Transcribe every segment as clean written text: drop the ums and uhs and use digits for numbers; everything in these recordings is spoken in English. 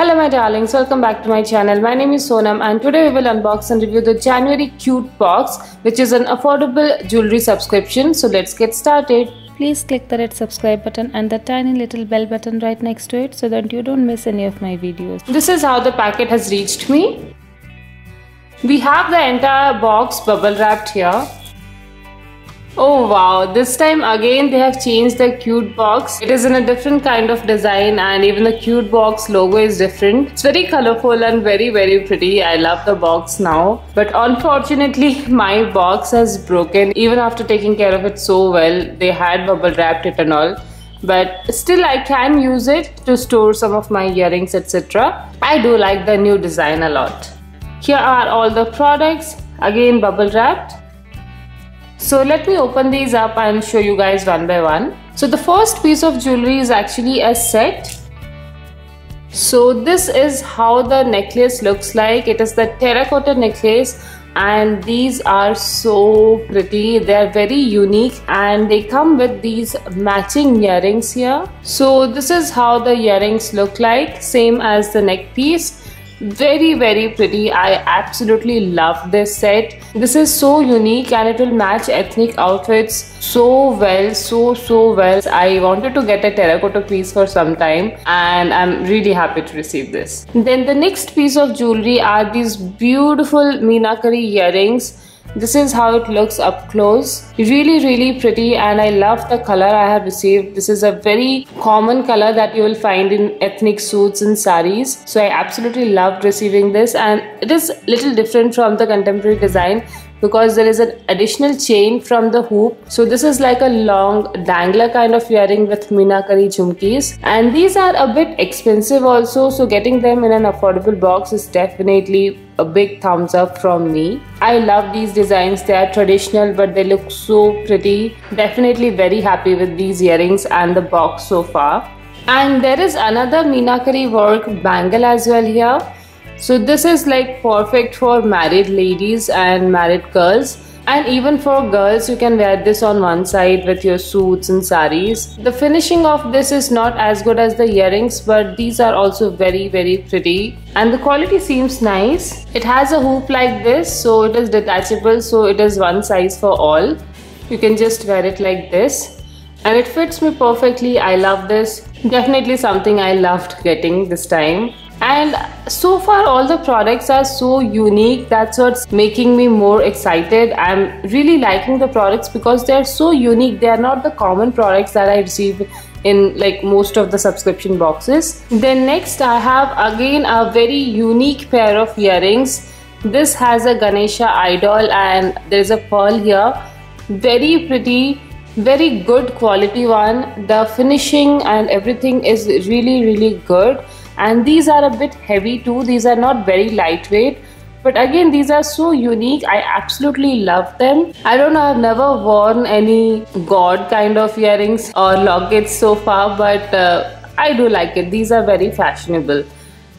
Hello my darlings, welcome back to my channel. My name is Sonam and today we will unbox and review the January cute box, which is an affordable jewelry subscription. So let's get started. Please click the red subscribe button and the tiny little bell button right next to it so that you don't miss any of my videos. This is how the packet has reached me. We have the entire box bubble wrapped here. Oh wow, this time again they have changed the cute box. It is in a different kind of design and even the cute box logo is different. It's very colorful and very pretty. I love the box now. But unfortunately my box has broken even after taking care of it so well. They had bubble wrapped it and all. But still I can use it to store some of my earrings, etc. I do like the new design a lot. Here are all the products, again bubble wrapped. So let me open these up and show you guys one by one. So the first piece of jewelry is actually a set. So this is how the necklace looks like. It is the terracotta necklace and these are so pretty. They are very unique and they come with these matching earrings here. So this is how the earrings look like, same as the neck piece. Very pretty. I absolutely love this set. This is so unique and it will match ethnic outfits so well, so well. I wanted to get a terracotta piece for some time and I'm really happy to receive this. Then the next piece of jewelry are these beautiful meenakari earrings. This is how it looks up close. Really pretty and I love the color I have received. This is a very common color that you will find in ethnic suits and saris. So I absolutely loved receiving this and it is a little different from the contemporary design because there is an additional chain from the hoop. So this is like a long dangler kind of earring with meenakari jhumkis. And these are a bit expensive also. So getting them in an affordable box is definitely a big thumbs up from me. I love these designs. They are traditional but they look so pretty. Definitely very happy with these earrings and the box so far. And there is another meenakari work bangle as well here. So this is like perfect for married ladies and married girls. And even for girls, you can wear this on one side with your suits and saris. The finishing of this is not as good as the earrings, but these are also very pretty. And the quality seems nice. It has a hoop like this, so it is detachable, so it is one size for all. You can just wear it like this. And it fits me perfectly. I love this. Definitely something I loved getting this time. And so far all the products are so unique. That's what's making me more excited. I'm really liking the products because they're so unique. They are not the common products that I receive in like most of the subscription boxes. Then next I have again a very unique pair of earrings. This has a Ganesha idol and there's a pearl here. Very pretty, very good quality one. The finishing and everything is really good. And these are a bit heavy too. These are not very lightweight. But again, these are so unique. I absolutely love them. I don't know, I've never worn any god kind of earrings or lockets so far. But I do like it. These are very fashionable.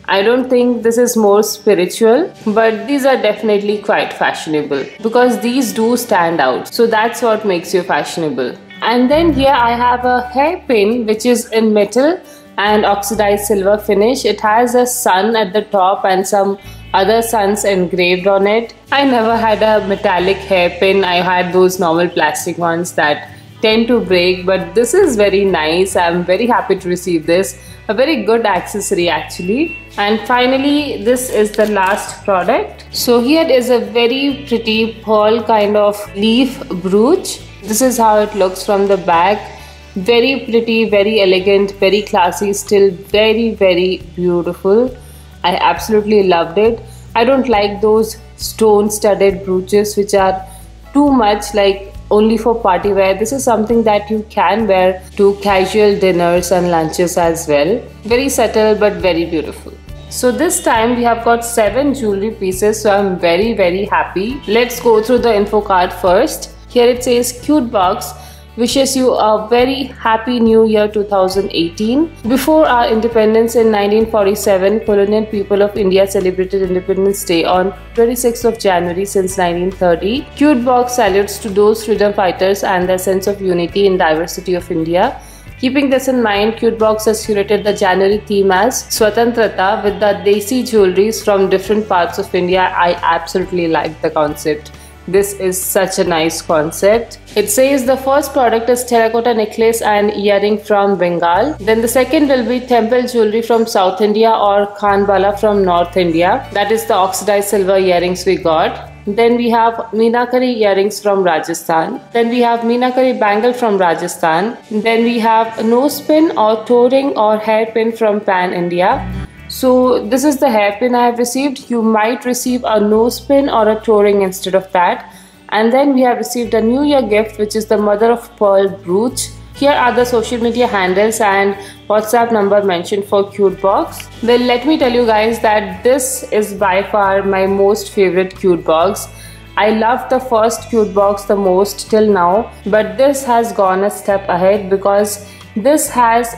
I don't think this is more spiritual. But these are definitely quite fashionable. Because these do stand out. So that's what makes you fashionable. And then here I have a hairpin which is in metal and oxidized silver finish. It has a sun at the top and some other suns engraved on it. I never had a metallic hairpin. I had those normal plastic ones that tend to break, but this is very nice. I'm very happy to receive this. A very good accessory actually. And finally, this is the last product. So here is a very pretty pearl kind of leaf brooch. This is how it looks from the back. Very pretty, very elegant, very classy, still very beautiful. I absolutely loved it. I don't like those stone studded brooches which are too much like only for party wear. This is something that you can wear to casual dinners and lunches as well. Very subtle but very beautiful. So this time we have got 7 jewelry pieces, so I'm very happy. Let's go through the info card first. Here it says cute box. Wishes you a very happy new year 2018. Before our independence in 1947, colonial people of India celebrated Independence Day on 26th of January since 1930. Cute box salutes to those freedom fighters and their sense of unity in diversity of India. Keeping this in mind, Cutebox has curated the January theme as Swatantrata with the Desi jewelries from different parts of India. I absolutely like the concept. This is such a nice concept. It says the first product is terracotta necklace and earring from Bengal. Then the second will be temple jewelry from South India or Khanbala from North India. That is the oxidized silver earrings we got. Then we have Meenakari earrings from Rajasthan. Then we have Meenakari bangle from Rajasthan. Then we have nose pin or toe ring or hairpin from Pan India. So this is the hairpin I have received. You might receive a nose pin or a toe ring instead of that. And then we have received a New Year gift, which is the mother of pearl brooch. Here are the social media handles and WhatsApp number mentioned for Cutebox. Well, let me tell you guys that this is by far my most favorite Cutebox. I loved the first Cutebox the most till now, but this has gone a step ahead because this has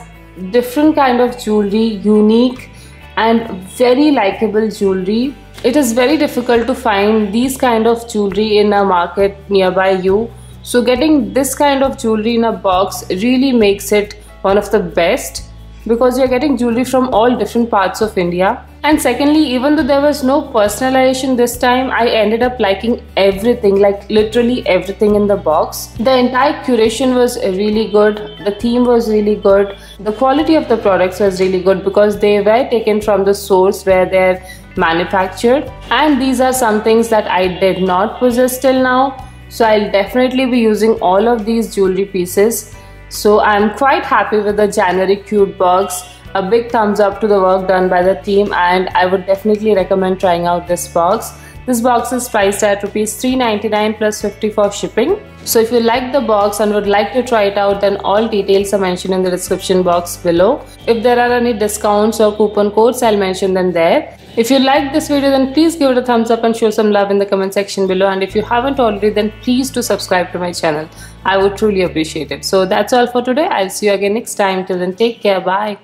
different kind of jewelry, unique and very likable jewelry. It is very difficult to find these kind of jewelry in a market nearby you. So getting this kind of jewelry in a box really makes it one of the best because you're getting jewelry from all different parts of India. And secondly, even though there was no personalization this time, I ended up liking everything, like literally everything in the box. The entire curation was really good. The theme was really good. The quality of the products was really good because they were taken from the source where they're manufactured. And these are some things that I did not possess till now. So I'll definitely be using all of these jewelry pieces. So I'm quite happy with the January Cutebox. A big thumbs up to the work done by the team, and I would definitely recommend trying out this box. This box is priced at Rs 399 plus 50 for shipping. So if you like the box and would like to try it out, then all details are mentioned in the description box below. If there are any discounts or coupon codes, I'll mention them there. If you like this video, then please give it a thumbs up and show some love in the comment section below. And if you haven't already, then please do subscribe to my channel. I would truly appreciate it. So that's all for today. I'll see you again next time. Till then, take care. Bye.